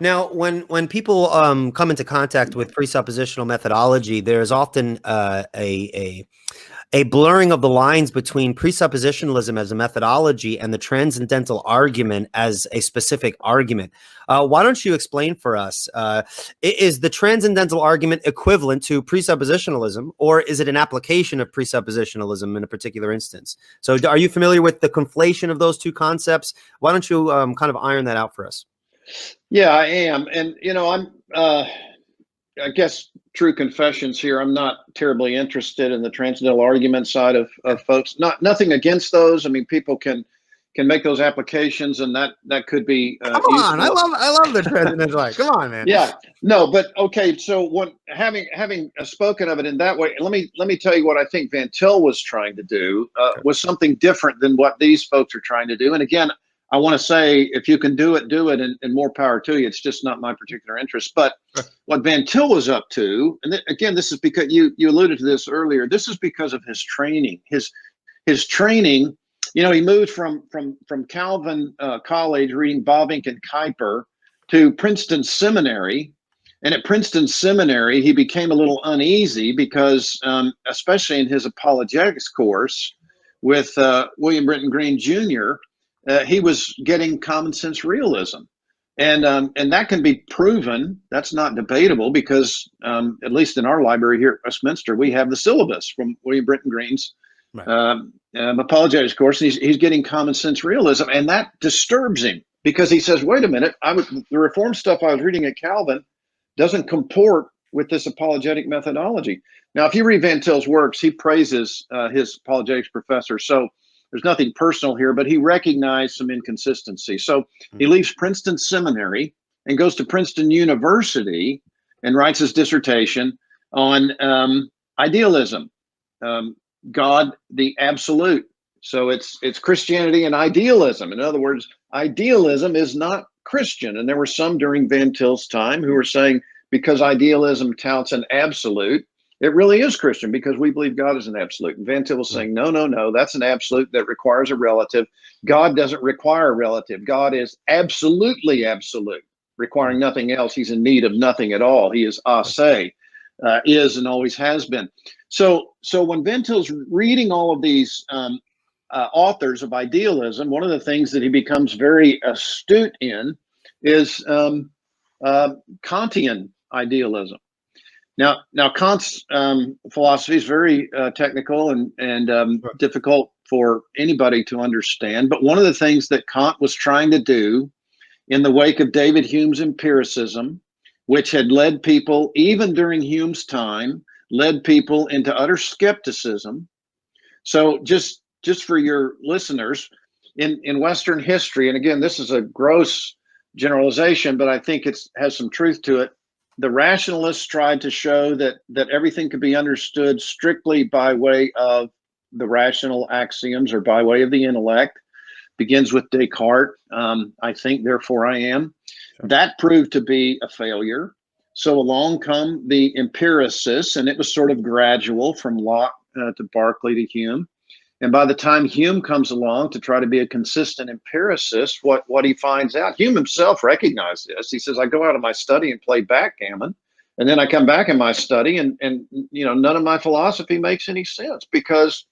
Now, when people come into contact with presuppositional methodology, there's often a blurring of the lines between presuppositionalism as a methodology and the transcendental argument as a specific argument. Why don't you explain for us, is the transcendental argument equivalent to presuppositionalism, or is it an application of presuppositionalism in a particular instance? So are you familiar with the conflation of those two concepts? Why don't you kind of iron that out for us? Yeah, I am. And, I guess true confessions here. I'm not terribly interested in the transcendental argument side of folks. Nothing against those. I mean, people can make those applications, and that could be Come on, useful. I love the transcendental argument. Come on, man. Yeah, no, but okay. So having spoken of it in that way, let me tell you what I think Van Til was trying to do was something different than what these folks are trying to do. And again, I want to say, if you can do it, and more power to you. It's just not my particular interest. But what Van Til was up to, and again, this is because you alluded to this earlier. This is because of his training. His training. He moved from Calvin College, reading Bobbink and Kuyper, to Princeton Seminary. And at Princeton Seminary, he became a little uneasy because, especially in his apologetics course with William Brenton Green Jr., he was getting common sense realism. And that can be proven. That's not debatable because, at least in our library here at Westminster, we have the syllabus from William Brenton Green's apologetics course. And he's getting common sense realism. And that disturbs him because he says, wait a minute, the Reformed stuff I was reading at Calvin doesn't comport with this apologetic methodology. Now, if you read Van Til's works, he praises his apologetics professor. So there's nothing personal here, but he recognized some inconsistency. So he leaves Princeton Seminary and goes to Princeton University and writes his dissertation on idealism, God, the absolute. So it's Christianity and idealism. In other words, idealism is not Christian. And there were some during Van Til's time who were saying, because idealism touts an absolute, it really is Christian because we believe God is an absolute. And Van Til was saying, no, that's an absolute that requires a relative. God doesn't require a relative. God is absolutely absolute, requiring nothing else. He's in need of nothing at all. He is a se, is and always has been. So when Van Til's reading all of these authors of idealism, one of the things that he becomes very astute in is Kantian idealism. Now Kant's philosophy is very technical and difficult for anybody to understand. But one of the things that Kant was trying to do in the wake of David Hume's empiricism, which had led people, even during Hume's time, led people into utter skepticism. So just for your listeners, in Western history, and again, this is a gross generalization, but I think it has some truth to it. The rationalists tried to show that everything could be understood strictly by way of the rational axioms or by way of the intellect. Begins with Descartes. I think, therefore I am. Sure. That proved to be a failure. So along come the empiricists, and it was sort of gradual from Locke to Berkeley to Hume. And by the time Hume comes along to try to be a consistent empiricist, what he finds out, Hume himself recognized this. He says, I go out of my study and play backgammon, and then I come back in my study and none of my philosophy makes any sense because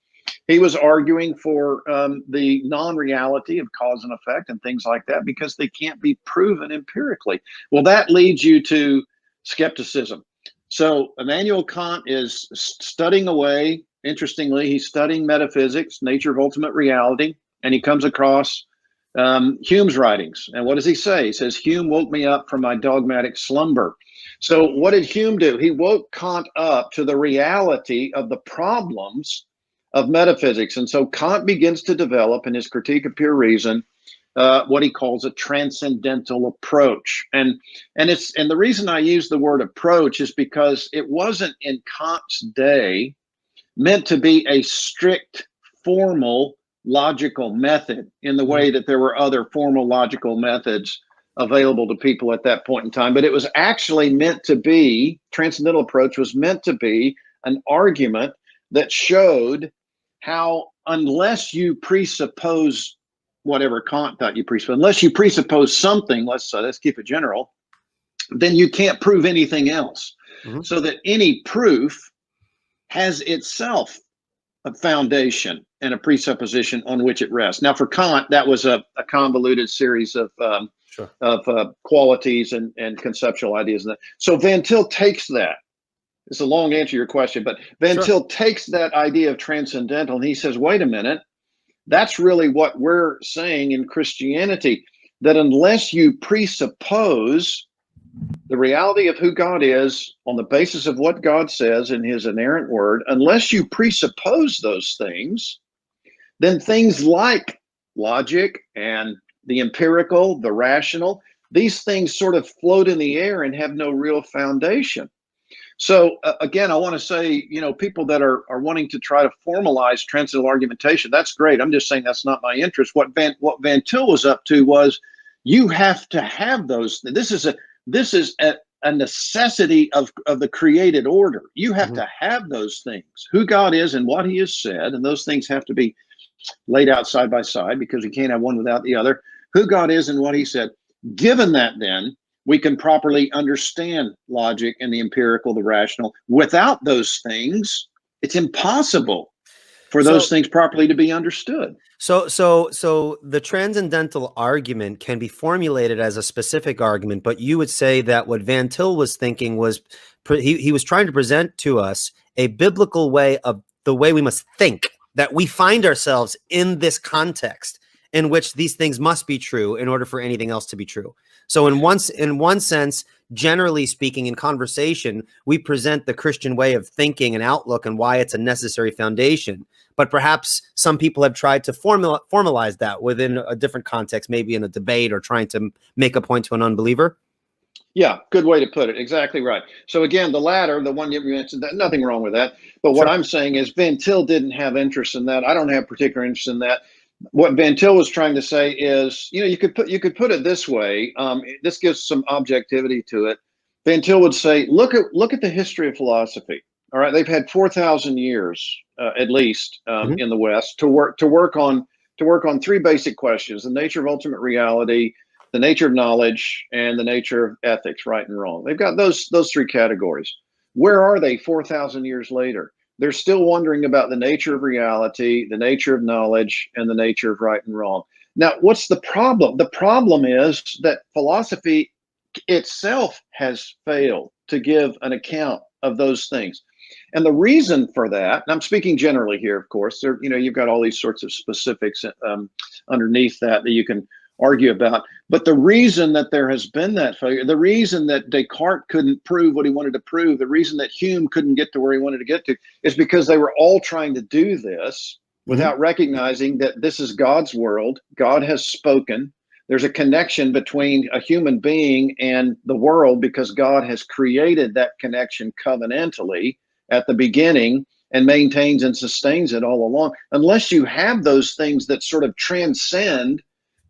he was arguing for the non-reality of cause and effect and things like that because they can't be proven empirically. Well, that leads you to skepticism. So Immanuel Kant is studying away. Interestingly, he's studying metaphysics, nature of ultimate reality, and he comes across Hume's writings. And what does he say? He says, Hume woke me up from my dogmatic slumber. So what did Hume do? He woke Kant up to the reality of the problems of metaphysics. And so Kant begins to develop in his Critique of Pure Reason what he calls a transcendental approach. And the reason I use the word approach is because it wasn't in Kant's day meant to be a strict, formal, logical method in the way that there were other formal logical methods available to people at that point in time. But it was actually meant to be, transcendental approach was meant to be an argument that showed how, unless you presuppose whatever Kant thought you presuppose, unless you presuppose something, let's keep it general, then you can't prove anything else. Mm-hmm. So that any proof has itself a foundation and a presupposition on which it rests. Now, for Kant, that was a convoluted series of Sure. qualities and conceptual ideas. So Van Til takes that. It's a long answer to your question, but Van Til takes that idea of transcendental and he says, wait a minute, that's really what we're saying in Christianity, that unless you presuppose the reality of who God is on the basis of what God says in his inerrant word, unless you presuppose those things, then things like logic and the empirical, the rational, these things sort of float in the air and have no real foundation. So again, I want to say, people that are wanting to try to formalize transcendental argumentation, that's great. I'm just saying that's not my interest. What Van Til was up to was, you have to have those. This is a necessity of the created order. You have to have those things, who God is and what he has said, and those things have to be laid out side by side because you can't have one without the other. Who God is and what he said. Given that, then we can properly understand logic and the empirical, the rational. Without those things, it's impossible for those things properly to be understood. So the transcendental argument can be formulated as a specific argument, but you would say that what Van Til was thinking was he was trying to present to us a biblical way of the way we must think, that we find ourselves in this context in which these things must be true in order for anything else to be true. So in one sense, generally speaking, in conversation, we present the Christian way of thinking and outlook and why it's a necessary foundation. But perhaps some people have tried to formalize that within a different context, maybe in a debate or trying to make a point to an unbeliever. Yeah, good way to put it. Exactly right. So again, the latter, the one you mentioned, nothing wrong with that. But what I'm saying is Van Til didn't have interest in that. I don't have particular interest in that. What Van Til was trying to say is, you could put it this way. This gives some objectivity to it. Van Til would say, look at the history of philosophy. All right, they've had 4,000 years at least in the West to work on three basic questions: the nature of ultimate reality, the nature of knowledge, and the nature of ethics, right and wrong. They've got those three categories. Where are they 4,000 years later? They're still wondering about the nature of reality, the nature of knowledge, and the nature of right and wrong. Now, what's the problem? The problem is that philosophy itself has failed to give an account of those things. And the reason for that, and I'm speaking generally here, of course, you've got all these sorts of specifics underneath that you can argue about. But the reason that there has been that failure, the reason that Descartes couldn't prove what he wanted to prove, the reason that Hume couldn't get to where he wanted to get to, is because they were all trying to do this without recognizing that this is God's world. God has spoken. There's a connection between a human being and the world because God has created that connection covenantally at the beginning and maintains and sustains it all along. Unless you have those things that sort of transcend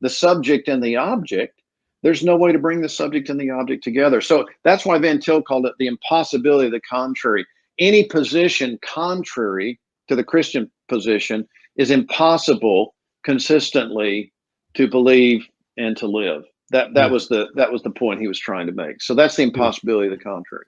the subject and the object, there's no way to bring the subject and the object together. So that's why Van Til called it the impossibility of the contrary. Any position contrary to the Christian position is impossible consistently to believe and to live. That was the point he was trying to make. So that's the impossibility of the contrary.